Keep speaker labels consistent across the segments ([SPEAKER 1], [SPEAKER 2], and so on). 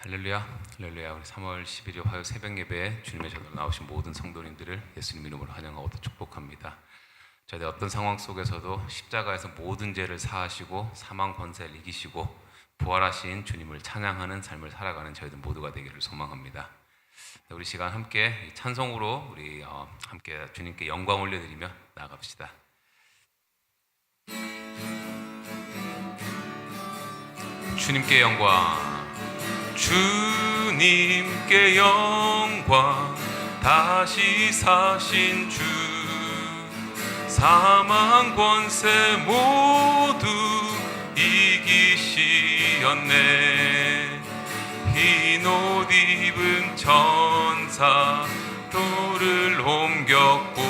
[SPEAKER 1] 할렐루야, 할렐루야. 우리 3월 11일 화요 새벽 예배에 주님의 저들 나오신 모든 성도님들을 예수님 이름으로 환영하고 또 축복합니다. 저희들 어떤 상황 속에서도 십자가에서 모든 죄를 사하시고 사망 권세를 이기시고 부활하신 주님을 찬양하는 삶을 살아가는 저희들 모두가 되기를 소망합니다. 우리 시간 함께 찬송으로 우리 함께 주님께 영광 올려드리며 나아갑시다. 주님께 영광, 주님께 영광, 다시 사신 주, 사망 권세 모두 이기시었네. 흰 옷 입은 천사 돌을 옮겼고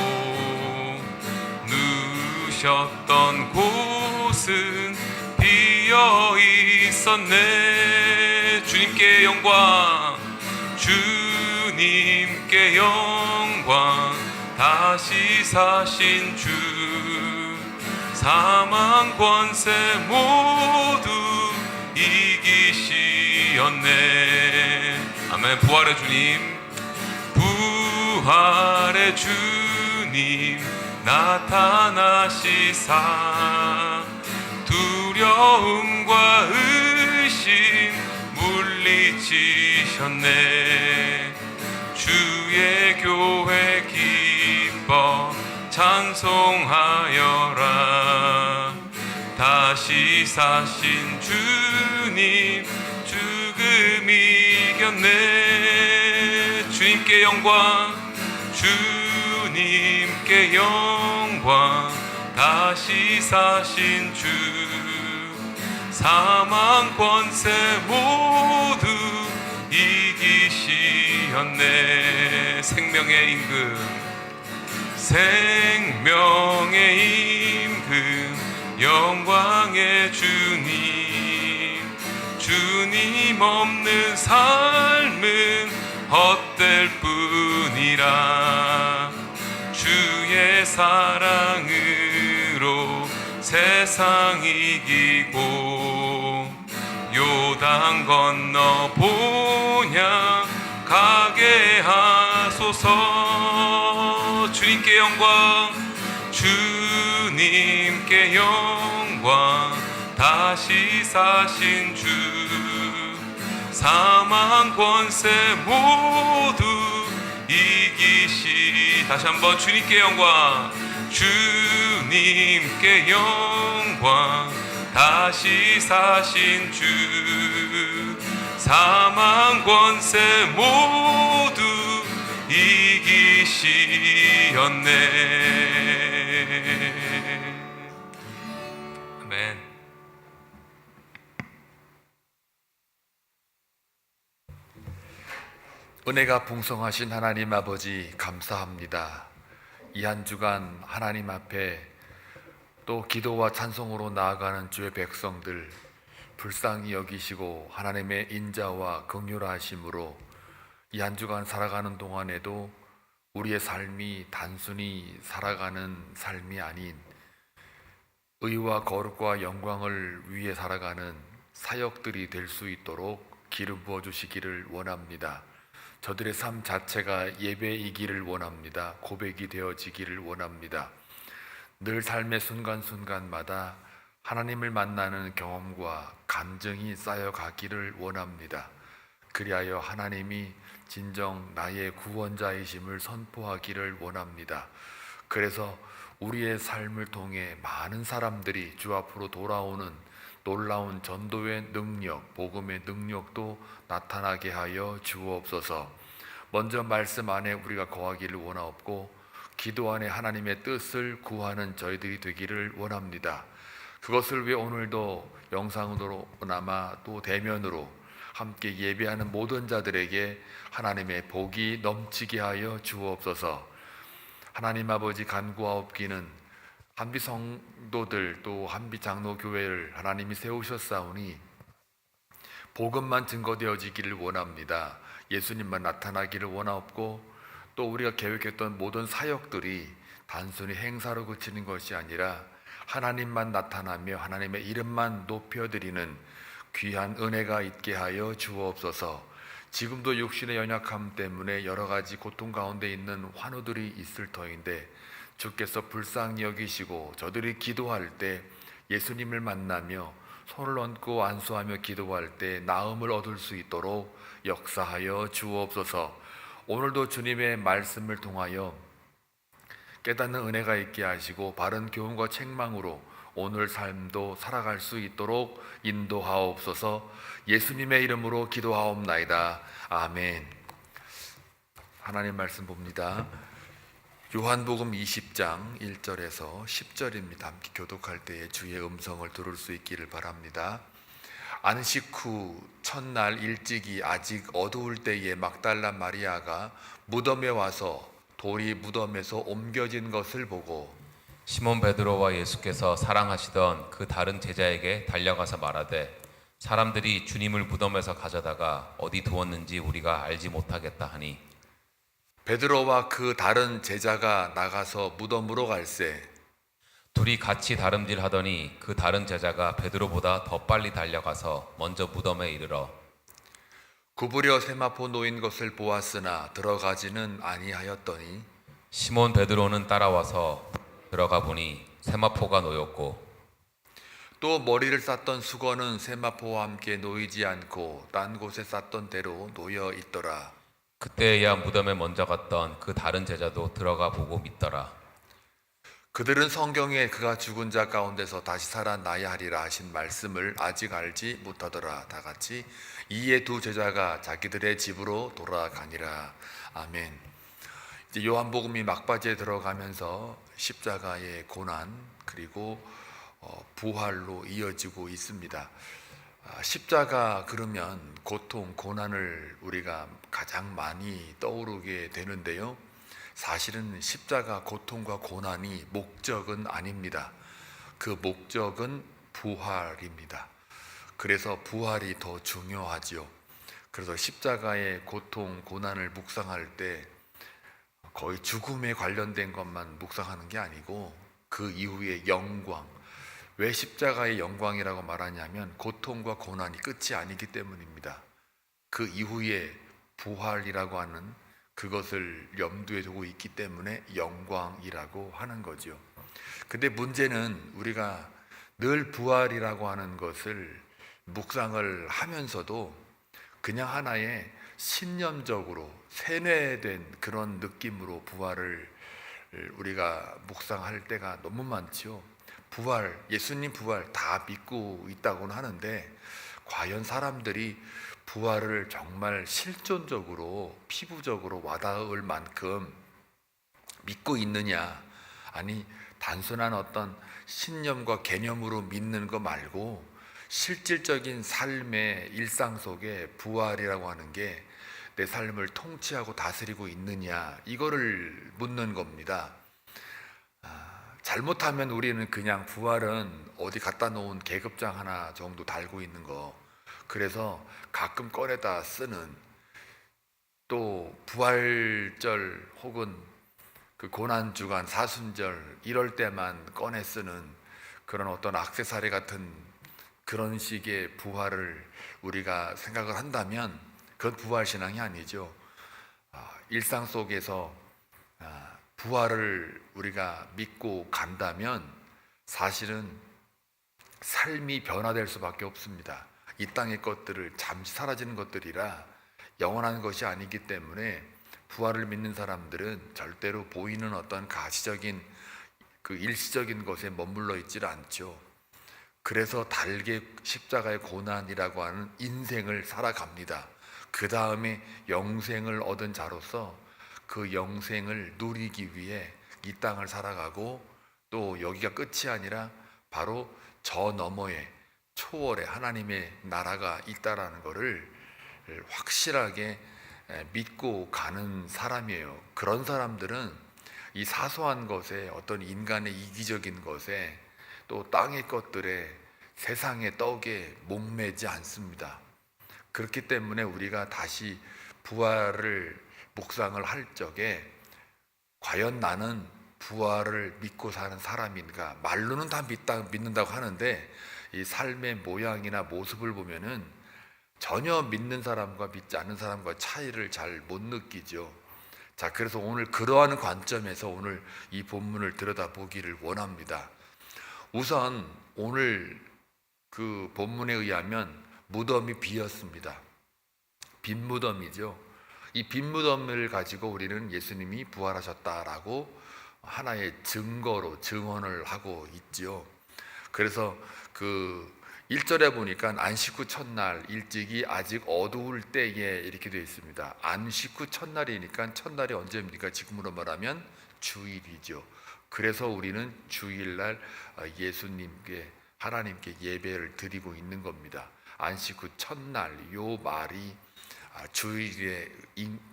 [SPEAKER 1] 누우셨던 곳은 비어 있었네. 주님께 영광, 주님께 영광, 다시 사신 주, 사망 권세 모두 이기시었네. 아멘. 부활의 주님, 부활의 주님 나타나시사 두려움과 의심 물리치셨네. 주의 교회 기뻐 찬송하여라. 다시 사신 주님 죽음 이겼네. 주님께 영광, 주님께 영광, 다시 사신 주, 사망 권세 모두 이기시었네. 생명의 임금, 생명의 임금, 영광의 주님, 주님 없는 삶은 헛될 뿐이라. 주의 사랑으로 세상 이기고 요단 건너 본향 가게 하소서. 주님께 영광, 주님께 영광, 다시 사신 주, 사망 권세 모두 이기시. 다시 한번 주님께 영광, 주님께 영광, 다시 사신 주, 사망 권세 모두 이기시었네. 아멘.
[SPEAKER 2] 은혜가 풍성하신 하나님 아버지 감사합니다. 이 한 주간 하나님 앞에 또 기도와 찬송으로 나아가는 주의 백성들 불쌍히 여기시고 하나님의 인자와 긍휼하심으로 이 한 주간 살아가는 동안에도 우리의 삶이 단순히 살아가는 삶이 아닌 의와 거룩과 영광을 위해 살아가는 사역들이 될 수 있도록 기름 부어 주시기를 원합니다. 저들의 삶 자체가 예배이기를 원합니다. 고백이 되어지기를 원합니다. 늘 삶의 순간순간마다 하나님을 만나는 경험과 감정이 쌓여가기를 원합니다. 그리하여 하나님이 진정 나의 구원자이심을 선포하기를 원합니다. 그래서 우리의 삶을 통해 많은 사람들이 주 앞으로 돌아오는 놀라운 전도의 능력, 복음의 능력도 나타나게 하여 주옵소서. 먼저 말씀 안에 우리가 거하기를 원하옵고 기도 안에 하나님의 뜻을 구하는 저희들이 되기를 원합니다. 그것을 위해 오늘도 영상으로나마 또 대면으로 함께 예배하는 모든 자들에게 하나님의 복이 넘치게 하여 주옵소서. 하나님 아버지 간구하옵기는 한비 성도들 또 한비 장로교회를 하나님이 세우셨사오니 복음만 증거되어지기를 원합니다. 예수님만 나타나기를 원하옵고 또 우리가 계획했던 모든 사역들이 단순히 행사로 그치는 것이 아니라 하나님만 나타나며 하나님의 이름만 높여드리는 귀한 은혜가 있게 하여 주옵소서. 지금도 육신의 연약함 때문에 여러 가지 고통 가운데 있는 환우들이 있을 터인데 주께서 불쌍히 여기시고 저들이 기도할 때 예수님을 만나며 손을 얹고 안수하며 기도할 때 나음을 얻을 수 있도록 역사하여 주옵소서. 오늘도 주님의 말씀을 통하여 깨닫는 은혜가 있게 하시고 바른 교훈과 책망으로 오늘 삶도 살아갈 수 있도록 인도하옵소서. 예수님의 이름으로 기도하옵나이다. 아멘. 하나님 말씀 봅니다. 요한복음 20장 1절에서 10절입니다. 함께 교독할 때에 주의 음성을 들을 수 있기를 바랍니다. 안식 후 첫날 일찍이 아직 어두울 때에 막달라 마리아가 무덤에 와서 돌이 무덤에서 옮겨진 것을 보고
[SPEAKER 1] 시몬 베드로와 예수께서 사랑하시던 그 다른 제자에게 달려가서 말하되 사람들이 주님을 무덤에서 가져다가 어디 두었는지 우리가 알지 못하겠다 하니
[SPEAKER 2] 베드로와 그 다른 제자가 나가서 무덤으로 갈새
[SPEAKER 1] 둘이 같이 다름질하더니 그 다른 제자가 베드로보다 더 빨리 달려가서 먼저 무덤에 이르러
[SPEAKER 2] 구부려 세마포 놓인 것을 보았으나 들어가지는 아니하였더니
[SPEAKER 1] 시몬 베드로는 따라와서 들어가 보니 세마포가 놓였고
[SPEAKER 2] 또 머리를 쌌던 수건은 세마포와 함께 놓이지 않고 딴 곳에 쌌던 대로 놓여 있더라.
[SPEAKER 1] 그때야 무덤에 먼저 갔던 그 다른 제자도 들어가 보고 믿더라.
[SPEAKER 2] 그들은 성경에 그가 죽은 자 가운데서 다시 살아나야 하리라 하신 말씀을 아직 알지 못하더라. 다 같이 이에 두 제자가 자기들의 집으로 돌아가니라. 아멘. 이제 요한복음이 막바지에 들어가면서 십자가의 고난 그리고 부활로 이어지고 있습니다. 십자가 그러면 고통, 고난을 우리가 가장 많이 떠오르게 되는데요. 사실은 십자가 고통과 고난이 목적은 아닙니다. 그 목적은 부활입니다. 그래서 부활이 더 중요하지요. 그래서 십자가의 고통, 고난을 묵상할 때 거의 죽음에 관련된 것만 묵상하는 게 아니고 그 이후의 영광, 왜 십자가의 영광이라고 말하냐면 고통과 고난이 끝이 아니기 때문입니다. 그 이후에 부활이라고 하는 그것을 염두에 두고 있기 때문에 영광이라고 하는 거죠. 근데 문제는 우리가 늘 부활이라고 하는 것을 묵상을 하면서도 그냥 하나의 신념적으로 세뇌된 그런 느낌으로 부활을 우리가 묵상할 때가 너무 많죠. 부활, 예수님 부활 다 믿고 있다고는 하는데 과연 사람들이 부활을 정말 실존적으로 피부적으로 와닿을 만큼 믿고 있느냐, 아니 단순한 어떤 신념과 개념으로 믿는 거 말고 실질적인 삶의 일상 속에 부활이라고 하는 게 내 삶을 통치하고 다스리고 있느냐, 이거를 묻는 겁니다. 잘못하면 우리는 그냥 부활은 어디 갖다 놓은 계급장 하나 정도 달고 있는 거, 그래서 가끔 꺼내다 쓰는, 또 부활절 혹은 그 고난주간 사순절 이럴 때만 꺼내 쓰는 그런 어떤 액세서리 같은 그런 식의 부활을 우리가 생각을 한다면 그건 부활신앙이 아니죠. 일상 속에서 부활을 우리가 믿고 간다면 사실은 삶이 변화될 수밖에 없습니다. 이 땅의 것들을 잠시 사라지는 것들이라 영원한 것이 아니기 때문에 부활을 믿는 사람들은 절대로 보이는 어떤 가시적인 그 일시적인 것에 머물러 있질 않죠. 그래서 달게 십자가의 고난이라고 하는 인생을 살아갑니다. 그 다음에 영생을 얻은 자로서 그 영생을 누리기 위해 이 땅을 살아가고, 또 여기가 끝이 아니라 바로 저 너머에 초월에 하나님의 나라가 있다라는 것을 확실하게 믿고 가는 사람이에요. 그런 사람들은 이 사소한 것에, 어떤 인간의 이기적인 것에, 또 땅의 것들에, 세상의 떡에 목매지 않습니다. 그렇기 때문에 우리가 다시 부활을 묵상을 할 적에 과연 나는 부활을 믿고 사는 사람인가? 말로는 다 믿는다고 하는데 이 삶의 모양이나 모습을 보면은 전혀 믿는 사람과 믿지 않는 사람과 차이를 잘 못 느끼죠. 자, 그래서 오늘 그러한 관점에서 오늘 이 본문을 들여다보기를 원합니다. 우선 오늘 그 본문에 의하면 무덤이 비었습니다. 빈 무덤이죠. 이 빈 무덤을 가지고 우리는 예수님이 부활하셨다라고 하나의 증거로 증언을 하고 있죠. 그래서 그 1절에 보니까 안식 후 첫날 일찍이 아직 어두울 때에 이렇게 되어 있습니다. 안식 후 첫날이니까 첫날이 언제입니까? 지금으로 말하면 주일이죠. 그래서 우리는 주일날 예수님께 하나님께 예배를 드리고 있는 겁니다. 안식 후 첫날 요 말이 주일의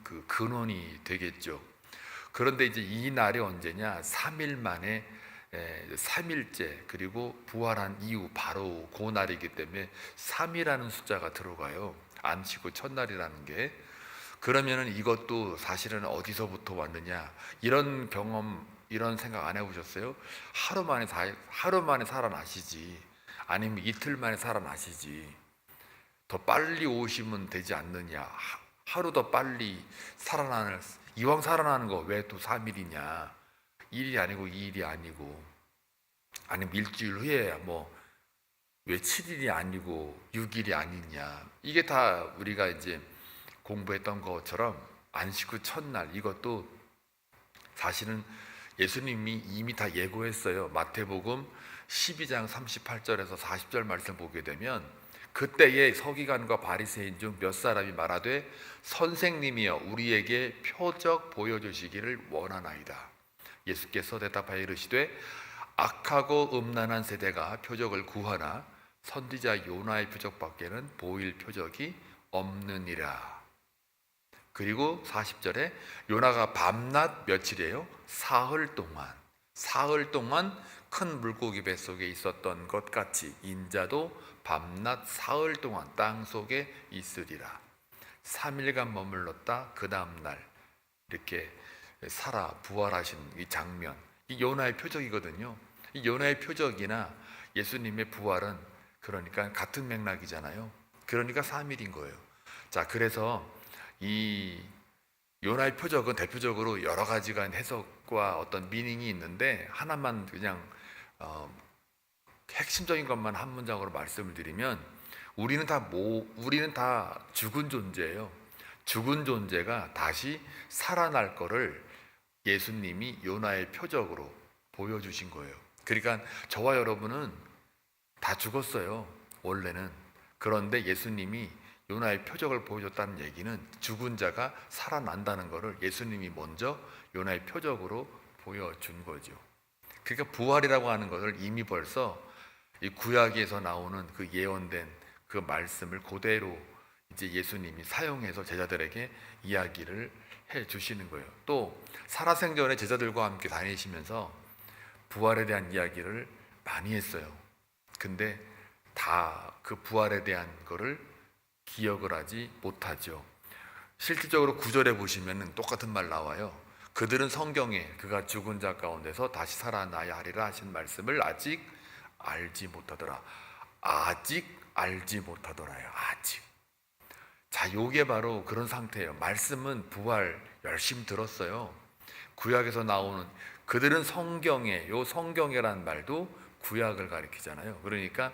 [SPEAKER 2] 그 근원이 되겠죠. 그런데 이제 이 날이 언제냐? 3일 만에 3일째 그리고 부활한 이후 바로 그 날이기 때문에 3이라는 숫자가 들어가요. 안식 후 첫날이라는 게. 그러면은 이것도 사실은 어디서부터 왔느냐? 이런 경험, 이런 생각 안 해보셨어요? 하루 만에 살아나시지, 아니면 이틀 만에 살아나시지. 더 빨리 오시면 되지 않느냐? 하루 더 빨리 이왕 살아나는 거 왜 또 3일이냐? 1이 아니고 2일이 아니고, 아니면 일주일 후에 왜 7일이 아니고 6일이 아니냐? 이게 다 우리가 이제 공부했던 것처럼 안식 후 첫날, 이것도 사실은 예수님이 이미 다 예고했어요. 마태복음 12장 38절에서 40절 말씀 보게 되면, 그때에 서기관과 바리새인 중 몇 사람이 말하되 선생님이여 우리에게 표적 보여주시기를 원하나이다. 예수께서 대답하여 이르시되 악하고 음란한 세대가 표적을 구하나 선지자 요나의 표적밖에는 보일 표적이 없느니라. 그리고 40절에 요나가 밤낮 며칠이에요? 사흘 동안 큰 물고기 뱃속에 있었던 것 같이 인자도 밤낮 사흘 동안 땅 속에 있으리라. 3일간 머물렀다 그 다음날 이렇게 살아 부활하신 이 장면, 이 요나의 표적이거든요. 이 요나의 표적이나 예수님의 부활은 그러니까 같은 맥락이잖아요. 그러니까 3일인 거예요. 자, 그래서 이 요나의 표적은 대표적으로 여러 가지가 해석과 어떤 미닝이 있는데, 하나만 그냥 핵심적인 것만 한 문장으로 말씀을 드리면, 우리는 다 죽은 존재예요. 죽은 존재가 다시 살아날 거를 예수님이 요나의 표적으로 보여주신 거예요. 그러니까 저와 여러분은 다 죽었어요, 원래는. 그런데 예수님이 요나의 표적을 보여줬다는 얘기는 죽은 자가 살아난다는 것을 예수님이 먼저 요나의 표적으로 보여준 거죠. 그러니까 부활이라고 하는 것을 이미 벌써 이 구약에서 나오는 그 예언된 그 말씀을 그대로 이제 예수님이 사용해서 제자들에게 이야기를 해 주시는 거예요. 또 살아생전에 제자들과 함께 다니시면서 부활에 대한 이야기를 많이 했어요. 근데 다 그 부활에 대한 거를 기억을 하지 못하죠. 실질적으로 9절에 보시면 똑같은 말 나와요. 그들은 성경에 그가 죽은 자 가운데서 다시 살아나야 하리라 하신 말씀을 아직 알지 못하더라. 아직 알지 못하더라요. 아직. 자, 요게 바로 그런 상태예요. 말씀은 부활 열심히 들었어요. 구약에서 나오는 그들은 성경에, 요 성경이라는 말도 구약을 가리키잖아요. 그러니까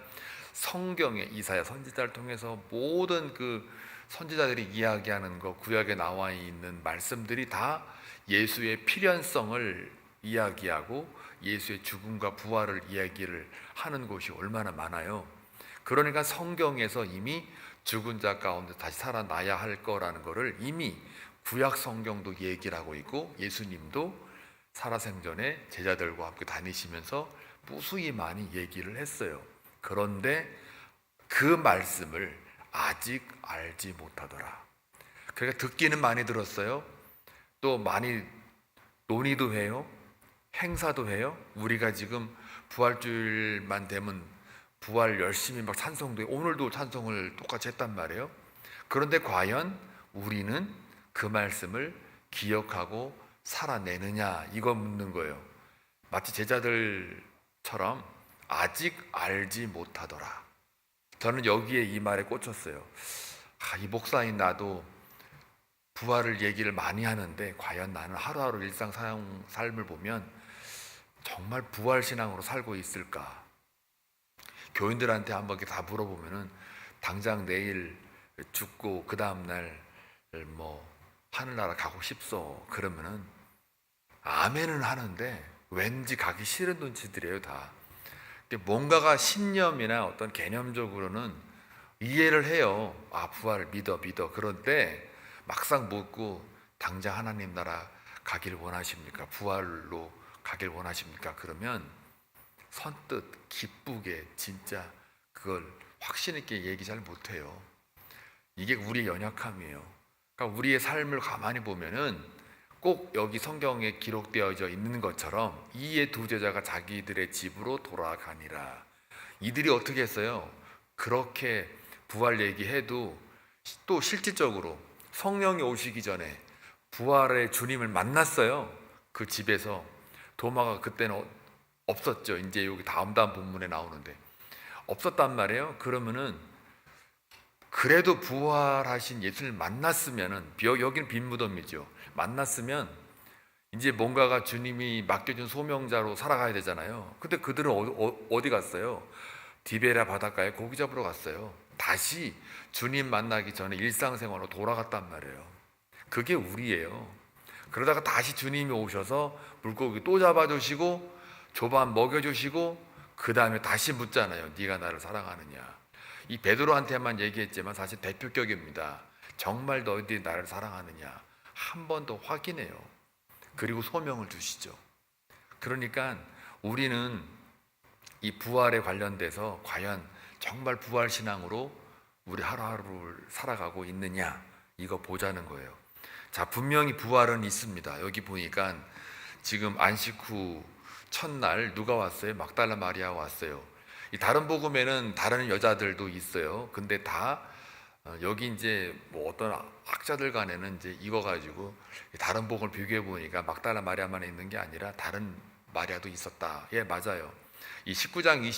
[SPEAKER 2] 성경에 이사야 선지자를 통해서 모든 그 선지자들이 이야기하는 거, 구약에 나와 있는 말씀들이 다 예수의 필연성을 이야기하고 예수의 죽음과 부활을 이야기를 하는 곳이 얼마나 많아요. 그러니까 성경에서 이미 죽은 자 가운데 다시 살아나야 할 거라는 거를 이미 구약 성경도 얘기를 하고 있고, 예수님도 살아생전에 제자들과 함께 다니시면서 무수히 많이 얘기를 했어요. 그런데 그 말씀을 아직 알지 못하더라. 그러니까 듣기는 많이 들었어요. 또 많이 논의도 해요. 행사도 해요. 우리가 지금 부활주일만 되면 부활 열심히 막 찬송도 해요. 오늘도 찬송을 똑같이 했단 말이에요. 그런데 과연 우리는 그 말씀을 기억하고 살아내느냐, 이거 묻는 거예요. 마치 제자들처럼 아직 알지 못하더라. 저는 여기에 이 말에 꽂혔어요. 이 목사인 나도 부활을 얘기를 많이 하는데 과연 나는 하루하루 일상 삶을 보면 정말 부활 신앙으로 살고 있을까? 교인들한테 한번 이렇게 다 물어보면은 당장 내일 죽고 그 다음 날 뭐 하늘나라 가고 싶소 그러면은 아멘은 하는데 왠지 가기 싫은 눈치들이에요 다. 뭔가가 신념이나 어떤 개념적으로는 이해를 해요. 부활을 믿어. 그런데 막상 묻고 당장 하나님 나라 가길 원하십니까? 부활로 가길 원하십니까? 그러면 선뜻 기쁘게 진짜 그걸 확신 있게 얘기 잘 못해요. 이게 우리의 연약함이에요. 그러니까 우리의 삶을 가만히 보면은 꼭 여기 성경에 기록되어져 있는 것처럼 이의 두 제자가 자기들의 집으로 돌아가니라. 이들이 어떻게 했어요? 그렇게 부활 얘기해도 또 실질적으로 성령이 오시기 전에 부활의 주님을 만났어요. 그 집에서. 도마가 그때는 없었죠. 이제 여기 다음 본문에 나오는데 없었단 말이에요. 그러면은 그래도 부활하신 예수를 만났으면은, 여기는 빈 무덤이죠. 만났으면 이제 뭔가가 주님이 맡겨준 소명자로 살아가야 되잖아요. 근데 그들은 어디 갔어요? 디베라 바닷가에 고기 잡으러 갔어요. 다시 주님 만나기 전에 일상생활로 돌아갔단 말이에요. 그게 우리예요. 그러다가 다시 주님이 오셔서 물고기 또 잡아주시고 조반 먹여주시고 그 다음에 다시 묻잖아요. 네가 나를 사랑하느냐. 이 베드로한테만 얘기했지만 사실 대표격입니다. 정말 너희들이 나를 사랑하느냐 한 번 더 확인해요. 그리고 소명을 주시죠. 그러니까 우리는 이 부활에 관련돼서 과연 정말 부활 신앙으로 우리 하루하루를 살아가고 있느냐 이거 보자는 거예요. 자, 분명히 부활은 있습니다. 여기 보니까 지금 안식 후 첫날 누가 왔어요? 막달라 마리아 왔어요. 이 다른 복음에는 다른 여자들도 있어요. 근데 다 여기 이제 뭐 어떤 학자들 간에는 이제 이거 가지고 다른 복음을 비교해 보니까 막달라 마리아만 있는 게 아니라 다른 마리아도 있었다. 예, 맞아요. 이 19장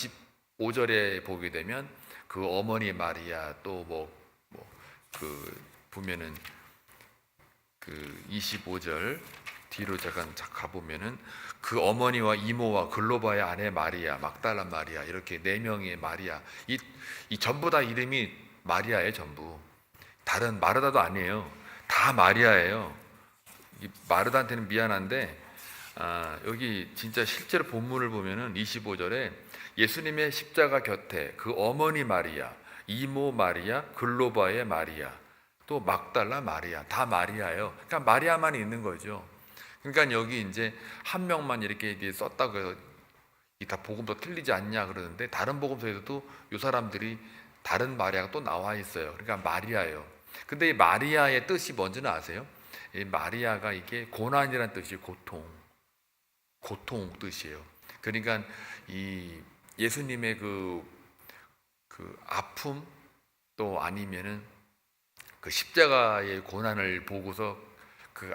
[SPEAKER 2] 25절에 보게 되면 그 어머니 마리아 또 그 보면은 그 25절 뒤로 잠깐 가보면은 그 어머니와 이모와 글로바의 아내 마리아, 막달라 마리아 이렇게 네 명의 마리아 이 전부 다 이름이 마리아예요. 전부 다른 마르다도 아니에요. 다 마리아예요. 이 마르다한테는 미안한데 여기 진짜 실제로 본문을 보면은 25절에 예수님의 십자가 곁에 그 어머니 마리아, 이모 마리아, 글로바의 마리아, 또 막달라 마리아 다 마리아예요. 그러니까 마리아만 있는 거죠. 그러니까 여기 이제 한 명만 이렇게 썼다고 해서 다 복음도 틀리지 않냐 그러는데 다른 복음서에서도 이 사람들이 다른 마리아가 또 나와 있어요. 그러니까 마리아예요. 근데 이 마리아의 뜻이 뭔지는 아세요? 이 마리아가 이게 고난이라는 뜻이에요. 고통 뜻이에요. 그러니까 이 예수님의 그 아픔 또 아니면은 그 십자가의 고난을 보고서 그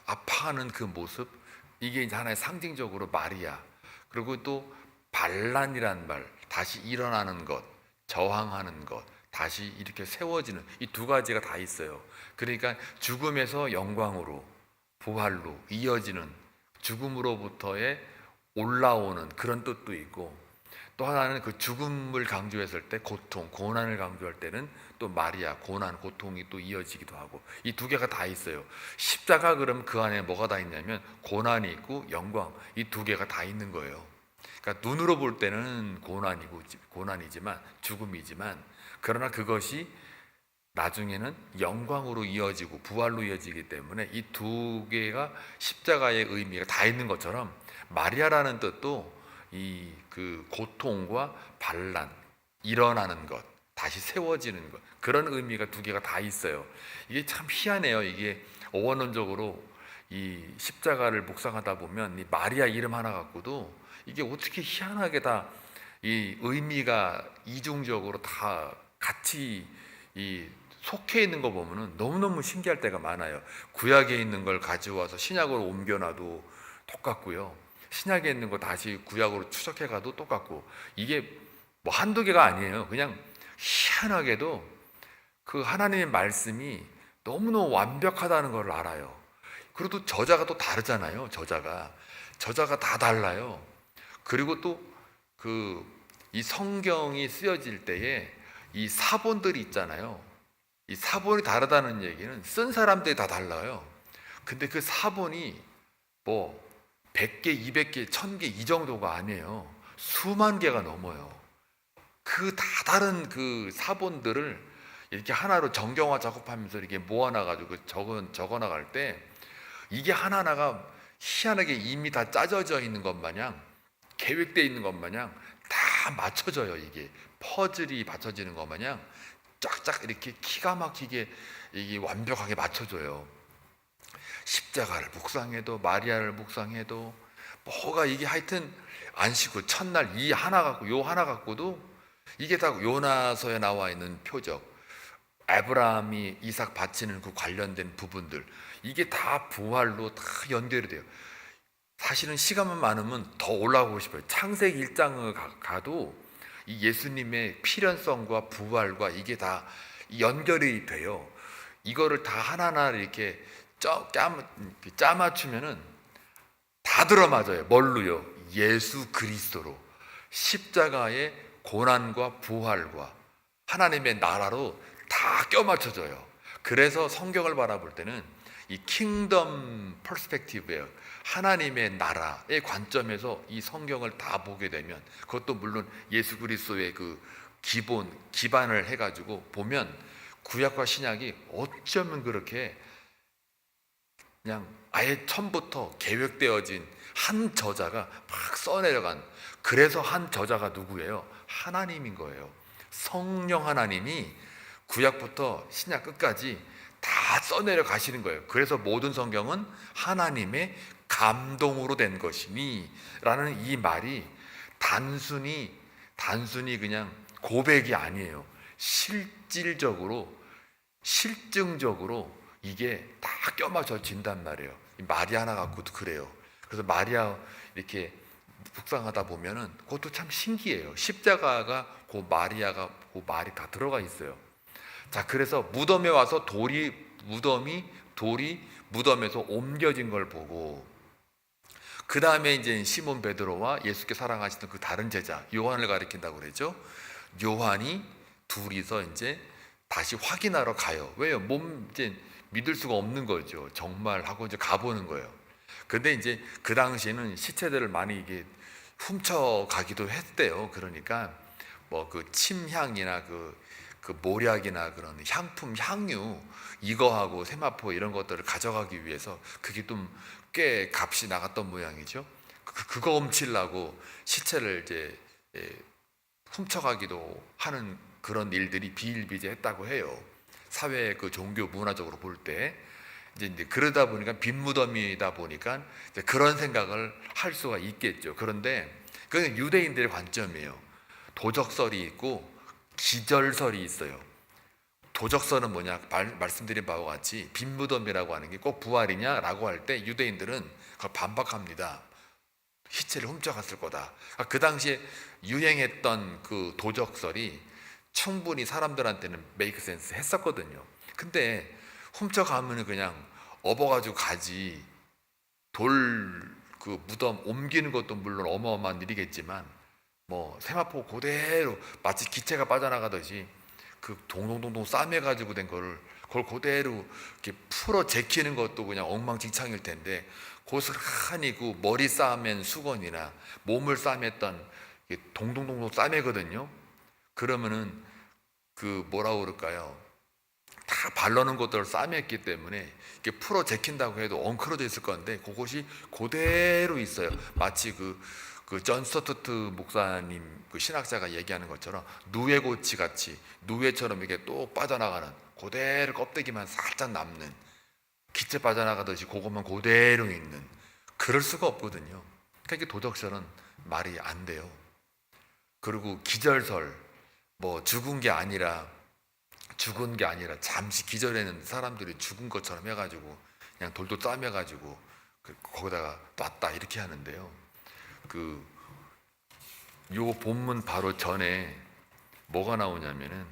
[SPEAKER 2] 아파하는 그 모습 이게 이제 하나의 상징적으로 마리아. 그리고 또 반란이란 말, 다시 일어나는 것, 저항하는 것, 다시 이렇게 세워지는 이 두 가지가 다 있어요. 그러니까 죽음에서 영광으로 부활로 이어지는 죽음으로부터의 올라오는 그런 뜻도 있고 또 하나는 그 죽음을 강조했을 때 고통, 고난을 강조할 때는 또 마리아, 고난, 고통이 또 이어지기도 하고 이 두 개가 다 있어요. 십자가 그럼 그 안에 뭐가 다 있냐면 고난이 있고 영광 이 두 개가 다 있는 거예요. 그러니까 눈으로 볼 때는 고난이지만 죽음이지만 그러나 그것이 나중에는 영광으로 이어지고 부활로 이어지기 때문에 이 두 개가 십자가의 의미가 다 있는 것처럼 마리아라는 뜻도 이 그 고통과 반란, 일어나는 것, 다시 세워지는 것 그런 의미가 두 개가 다 있어요. 이게 참 희한해요. 이게 어원론적으로 이 십자가를 묵상하다 보면 이 마리아 이름 하나 갖고도 이게 어떻게 희한하게 다 이 의미가 이중적으로 다 같이 이 속해 있는 거 보면은 너무너무 신기할 때가 많아요. 구약에 있는 걸 가져와서 신약으로 옮겨놔도 똑같고요. 신약에 있는 거 다시 구약으로 추적해 가도 똑같고, 이게 뭐 한두 개가 아니에요. 그냥 희한하게도 그 하나님의 말씀이 너무너무 완벽하다는 걸 알아요. 그리고 또 저자가 또 다르잖아요. 저자가 다 달라요. 그리고 또 이 성경이 쓰여질 때에 이 사본들이 있잖아요. 이 사본이 다르다는 얘기는 쓴 사람들이 다 달라요. 근데 그 사본이 뭐 100개, 200개, 1000개 이 정도가 아니에요. 수만 개가 넘어요. 그 다 다른 그 사본들을 이렇게 하나로 정경화 작업하면서 이렇게 모아놔가지고 적어나갈 때 이게 하나하나가 희한하게 이미 다 짜져져 있는 것 마냥, 계획되어 있는 것 마냥 다 맞춰져요. 이게 퍼즐이 맞춰지는 것 마냥 쫙쫙 이렇게 기가 막히게 이게 완벽하게 맞춰져요. 십자가를 묵상해도 마리아를 묵상해도 뭐가 이게 하여튼 안식구 첫날 이 하나 갖고 요 하나 갖고도 이게 다 요나서에 나와 있는 표적, 아브라함이 이삭 바치는 그 관련된 부분들, 이게 다 부활로 다 연결이 돼요. 사실은 시간만 많으면 더 올라가고 싶어요. 창세기 1장을 가도 이 예수님의 필연성과 부활과 이게 다 연결이 돼요. 이거를 다 하나하나 이렇게 짜 맞추면은 다 들어맞아요. 뭘로요? 예수 그리스도로, 십자가의 고난과 부활과 하나님의 나라로 다 껴맞춰져요. 그래서 성경을 바라볼 때는 이 킹덤 퍼스펙티브예요. 하나님의 나라의 관점에서 이 성경을 다 보게 되면, 그것도 물론 예수 그리스도의 그 기반을 해가지고 보면 구약과 신약이 어쩌면 그렇게 그냥 아예 처음부터 계획되어진 한 저자가 막 써내려간, 그래서 한 저자가 누구예요? 하나님인 거예요. 성령 하나님이 구약부터 신약 끝까지 다 써내려 가시는 거예요. 그래서 모든 성경은 하나님의 감동으로 된 것이니 라는 이 말이 단순히 그냥 고백이 아니에요. 실증적으로 이게 다 껴맞춰진단 말이에요. 마리아 하나 갖고도 그래요. 그래서 마리아 이렇게 묵상하다 보면은 그것도 참 신기해요. 십자가가 그 마리아가 그 말이 다 들어가 있어요. 자, 그래서 무덤에 와서 돌이 무덤에서 옮겨진 걸 보고, 그 다음에 이제 시몬 베드로와 예수께 사랑하시던 그 다른 제자 요한을 가리킨다고 그랬죠. 요한이 둘이서 이제 다시 확인하러 가요. 왜요? 이제 믿을 수가 없는 거죠. 정말 하고 이제 가보는 거예요. 근데 이제 그 당시에는 시체들을 많이 이게 훔쳐가기도 했대요. 그러니까 뭐 그 침향이나 그 모략이나 그런 향품, 향유 이거하고 세마포 이런 것들을 가져가기 위해서 그게 좀 꽤 값이 나갔던 모양이죠. 그거 훔치려고 시체를 이제 훔쳐가기도 하는 그런 일들이 비일비재했다고 해요. 사회 그 종교 문화적으로 볼 때 이제 그러다 보니까 빈무덤이다 보니까 이제 그런 생각을 할 수가 있겠죠. 그런데 그건 유대인들의 관점이에요. 도적설이 있고 기절설이 있어요. 도적설은 뭐냐? 말씀드린 바와 같이 빈무덤이라고 하는 게 꼭 부활이냐라고 할 때 유대인들은 그걸 반박합니다. 시체를 훔쳐갔을 거다. 그 당시에 유행했던 그 도적설이 충분히 사람들한테는 메이크 센스 했었거든요. 근데 훔쳐가면 그냥 업어가지고 가지, 그 무덤 옮기는 것도 물론 어마어마한 일이겠지만 뭐 세마포 그대로 마치 기체가 빠져나가듯이 그 동동동동 싸매가지고 된 거를 그걸 그대로 이렇게 풀어 제키는 것도 그냥 엉망진창일 텐데, 고스란히 그 머리 싸맨 수건이나 몸을 싸맸던 동동동동 싸매거든요. 그러면은 그 뭐라고 그럴까요? 다 발라놓은 것들을 싸맸기 때문에 이렇게 풀어 제킨다고 해도 엉클어져 있을 건데 그것이 그대로 있어요. 마치 그 존 스토트 목사님 그 신학자가 얘기하는 것처럼 누에고치 같이 누에처럼 이게 또 빠져나가는, 그대로 껍데기만 살짝 남는, 기체 빠져나가듯이 그것만 그대로 있는, 그럴 수가 없거든요. 그러니까 이게 도덕설은 말이 안 돼요. 그리고 기절설, 뭐 죽은 게 아니라 잠시 기절했는데 사람들이 죽은 것처럼 해가지고 그냥 돌도 싸매가지고 거기다가 놨다 이렇게 하는데요. 요 본문 바로 전에 뭐가 나오냐면은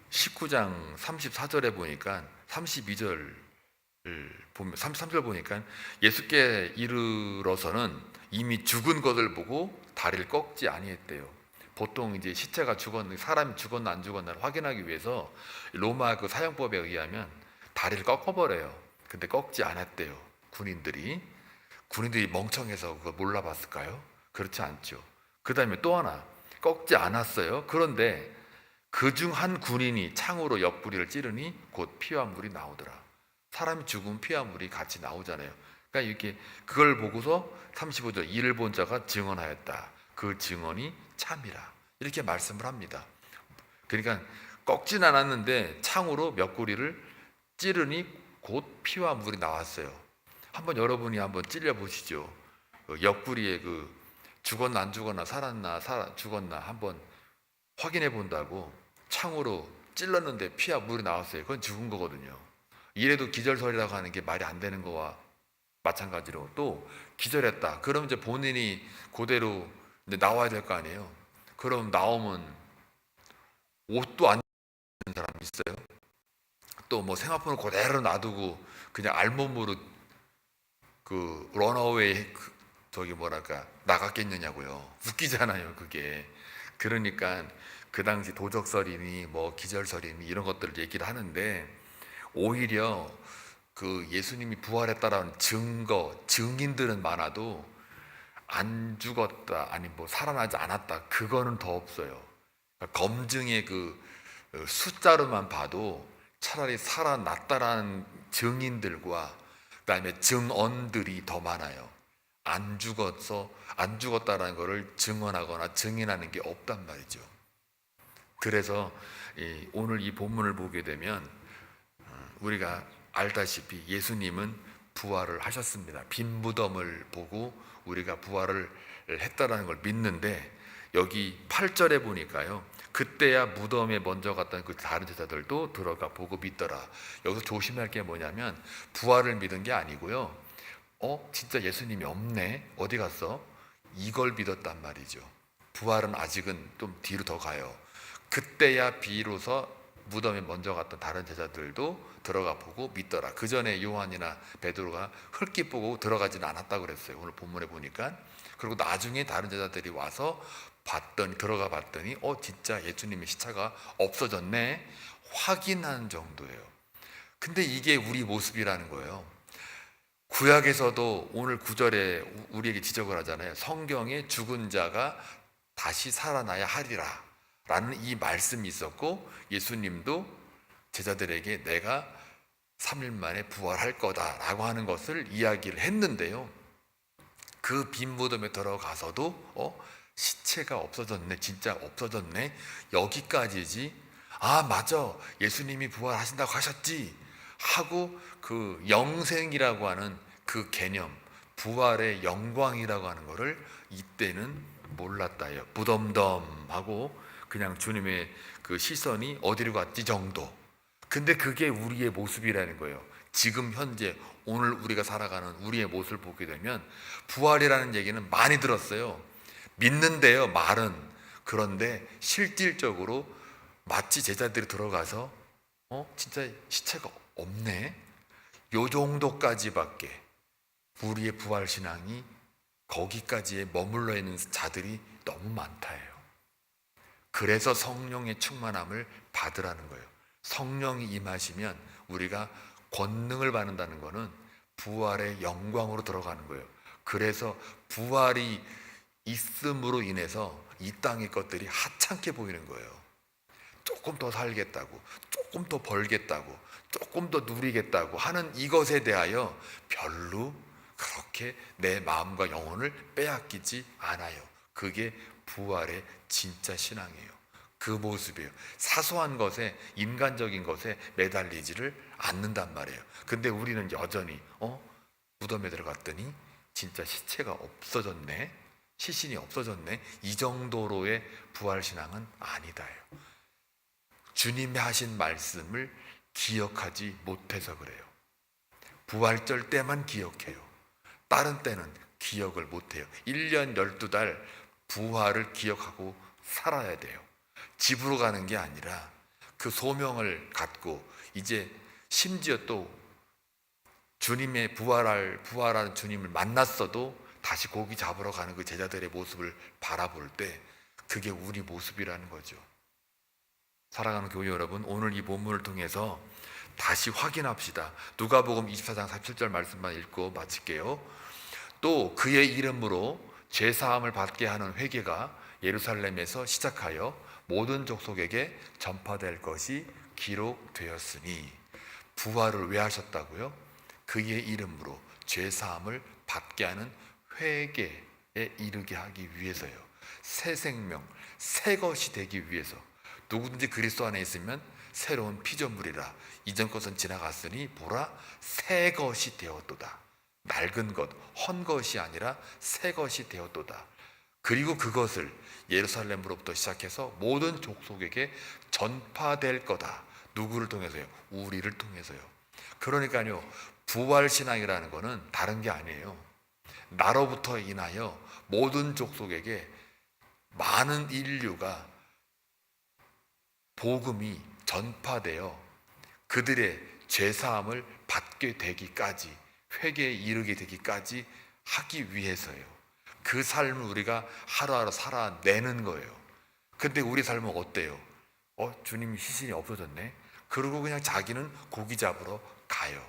[SPEAKER 2] 19장 34절에 보니까 32절을 보면 33절 보니까 예수께 이르러서는 이미 죽은 것을 보고 다리를 꺾지 아니했대요. 보통 이제 시체가 죽었는 사람이 죽었나 안 죽었나를 확인하기 위해서 로마 그 사형법에 의하면 다리를 꺾어버려요. 근데 꺾지 않았대요. 군인들이 멍청해서 그걸 몰라봤을까요? 그렇지 않죠. 그 다음에 또 하나 꺾지 않았어요. 그런데 그중 한 군인이 창으로 옆구리를 찌르니 곧 피와 물이 나오더라. 사람이 죽으면 피와 물이 같이 나오잖아요. 그러니까 이렇게 그걸 보고서 35절 이를 본 자가 증언하였다. 그 증언이 참이라. 이렇게 말씀을 합니다. 그러니까 꺾진 않았는데 창으로 옆구리를 찌르니 곧 피와 물이 나왔어요. 한번 여러분이 한번 찔려 보시죠. 옆구리에 죽었나 안 죽었나 살았나 죽었나 한번 확인해 본다고 창으로 찔렀는데 피와 물이 나왔어요. 그건 죽은 거거든요. 이래도 기절설이라고 하는 게 말이 안 되는 거와 마찬가지로 또 기절했다. 그럼 이제 본인이 그대로 이제 나와야 될 거 아니에요. 그럼 나오면 옷도 안 입는 사람 있어요. 또 뭐 생화폰을 그대로 놔두고 그냥 알몸으로 런어웨이 나갔겠느냐고요. 웃기잖아요, 그게. 그러니까 그 당시 도적설이니 뭐 기절설이니 이런 것들을 얘기를 하는데 오히려 예수님이 부활했다라는 증인들은 많아도 안 죽었다, 아니 뭐 살아나지 않았다, 그거는 더 없어요. 그러니까 검증의 숫자로만 봐도 차라리 살아났다라는 증인들과 그다음에 증언들이 더 많아요. 안 죽었다라는 것을 증언하거나 증인하는 게 없단 말이죠. 그래서 오늘 이 본문을 보게 되면 우리가 알다시피 예수님은 부활을 하셨습니다. 빈 무덤을 보고 우리가 부활을 했다라는 걸 믿는데 여기 8절에 보니까요. 그때야 무덤에 먼저 갔던 그 다른 제자들도 들어가 보고 믿더라. 여기서 조심할 게 뭐냐면 부활을 믿은 게 아니고요. 진짜 예수님이 없네. 어디 갔어? 이걸 믿었단 말이죠. 부활은 아직은 좀 뒤로 더 가요. 그때야 비로소 무덤에 먼저 갔던 다른 제자들도 들어가 보고 믿더라. 그 전에 요한이나 베드로가 흙기 보고 들어가지는 않았다고 그랬어요. 오늘 본문에 보니까. 그리고 나중에 다른 제자들이 와서 들어가 봤더니 진짜 예수님의 시체가 없어졌네. 확인한 정도예요. 근데 이게 우리 모습이라는 거예요. 구약에서도 오늘 9절에 우리에게 지적을 하잖아요. 성경에 죽은 자가 다시 살아나야 하리라 라는 이 말씀이 있었고 예수님도 제자들에게 내가 3일 만에 부활할 거다라고 하는 것을 이야기를 했는데요. 그 빈 무덤에 들어가서도 시체가 없어졌네, 진짜 없어졌네, 여기까지지. 맞아, 예수님이 부활하신다고 하셨지 하고 그 영생이라고 하는 그 개념, 부활의 영광이라고 하는 것을 이때는 몰랐다요. 무덤덤하고 그냥 주님의 그 시선이 어디로 갔지 정도. 근데 그게 우리의 모습이라는 거예요. 지금 현재 오늘 우리가 살아가는 우리의 모습을 보게 되면 부활이라는 얘기는 많이 들었어요. 믿는데요, 말은. 그런데 실질적으로 마치 제자들이 들어가서 진짜 시체가 없네, 요 정도까지밖에 우리의 부활 신앙이 거기까지에 머물러 있는 자들이 너무 많다예요. 그래서 성령의 충만함을 받으라는 거예요. 성령이 임하시면 우리가 권능을 받는다는 것은 부활의 영광으로 들어가는 거예요. 그래서 부활이 있음으로 인해서 이 땅의 것들이 하찮게 보이는 거예요. 조금 더 살겠다고, 조금 더 벌겠다고, 조금 더 누리겠다고 하는 이것에 대하여 별로 그렇게 내 마음과 영혼을 빼앗기지 않아요. 그게 부활의 진짜 신앙이에요. 그 모습이에요. 사소한 것에, 인간적인 것에 매달리지를 않는단 말이에요. 근데 우리는 여전히 무덤에 들어갔더니 진짜 시체가 없어졌네, 시신이 없어졌네, 이 정도로의 부활신앙은 아니다요. 주님이 하신 말씀을 기억하지 못해서 그래요. 부활절 때만 기억해요. 다른 때는 기억을 못해요. 1년 12달 부활을 기억하고 살아야 돼요. 집으로 가는 게 아니라 그 소명을 갖고 이제 심지어 또 주님의 부활하는 주님을 만났어도 다시 고기 잡으러 가는 그 제자들의 모습을 바라볼 때 그게 우리 모습이라는 거죠. 사랑하는 교회 여러분, 오늘 이 본문을 통해서 다시 확인합시다. 누가복음 24장 47절 말씀만 읽고 마칠게요. 또 그의 이름으로 죄사함을 받게 하는 회개가 예루살렘에서 시작하여 모든 족속에게 전파될 것이 기록되었으니. 부활을 왜 하셨다고요? 그의 이름으로 죄사함을 받게 하는 회개에 이르게 하기 위해서요. 새 생명, 새 것이 되기 위해서. 누구든지 그리스도 안에 있으면 새로운 피조물이라. 이전 것은 지나갔으니 보라 새 것이 되었도다. 낡은 것, 헌 것이 아니라 새 것이 되었도다. 그리고 그것을 예루살렘으로부터 시작해서 모든 족속에게 전파될 거다. 누구를 통해서요? 우리를 통해서요. 그러니까요, 부활신앙이라는 것은 다른 게 아니에요. 나로부터 인하여 모든 족속에게 많은 인류가 복음이 전파되어 그들의 죄사함을 받게 되기까지, 회개에 이르게 되기까지 하기 위해서요. 그 삶을 우리가 하루하루 살아내는 거예요. 근데 우리 삶은 어때요? 주님 시신이 없어졌네. 그러고 그냥 자기는 고기 잡으러 가요.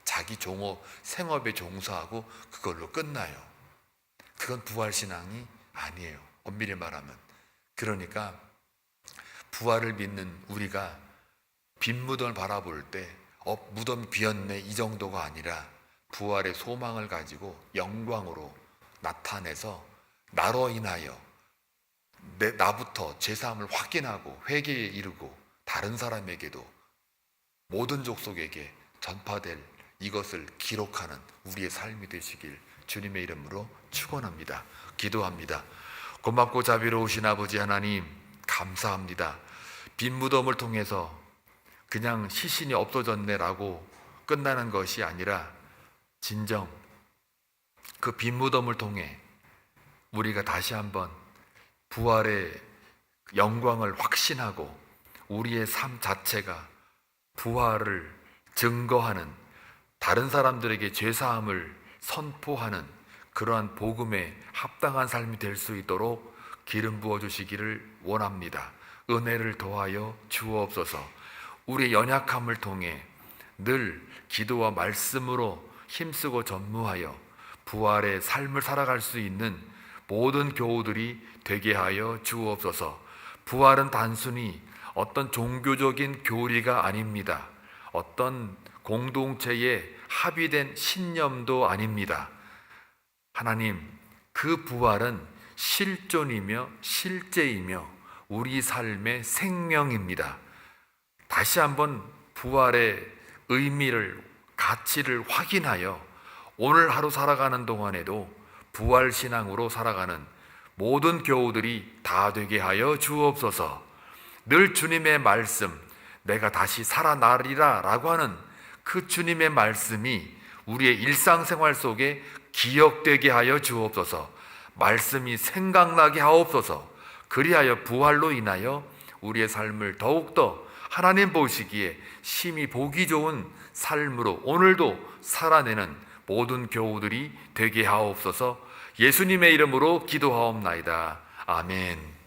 [SPEAKER 2] 자기 생업에 종사하고 그걸로 끝나요. 그건 부활신앙이 아니에요. 엄밀히 말하면. 그러니까 부활을 믿는 우리가 빈 무덤을 바라볼 때 무덤 비었네 이 정도가 아니라 부활의 소망을 가지고 영광으로 나타내서 나로 인하여 나부터 죄사함을 확인하고 회개에 이르고 다른 사람에게도 모든 족속에게 전파될 이것을 기록하는 우리의 삶이 되시길 주님의 이름으로 축원합니다. 기도합니다. 고맙고 자비로우신 아버지 하나님, 감사합니다. 빈 무덤을 통해서 그냥 시신이 없어졌네라고 끝나는 것이 아니라 진정 그 빈 무덤을 통해 우리가 다시 한번 부활의 영광을 확신하고 우리의 삶 자체가 부활을 증거하는, 다른 사람들에게 죄사함을 선포하는 그러한 복음에 합당한 삶이 될 수 있도록 기름 부어주시기를 원합니다. 은혜를 더하여 주옵소서. 우리의 연약함을 통해 늘 기도와 말씀으로 힘쓰고 전무하여 부활의 삶을 살아갈 수 있는 모든 교우들이 되게 하여 주옵소서. 부활은 단순히 어떤 종교적인 교리가 아닙니다. 어떤 공동체의 합의된 신념도 아닙니다. 하나님, 그 부활은 실존이며 실제이며 우리 삶의 생명입니다. 다시 한번 부활의 의미를, 가치를 확인하여 오늘 하루 살아가는 동안에도 부활신앙으로 살아가는 모든 교우들이 다 되게 하여 주옵소서. 늘 주님의 말씀, 내가 다시 살아나리라 라고 하는 그 주님의 말씀이 우리의 일상생활 속에 기억되게 하여 주옵소서. 말씀이 생각나게 하옵소서. 그리하여 부활로 인하여 우리의 삶을 더욱더 하나님 보시기에 심히 보기 좋은 삶으로 오늘도 살아내는 모든 교우들이 되게 하옵소서. 예수님의 이름으로 기도하옵나이다. 아멘.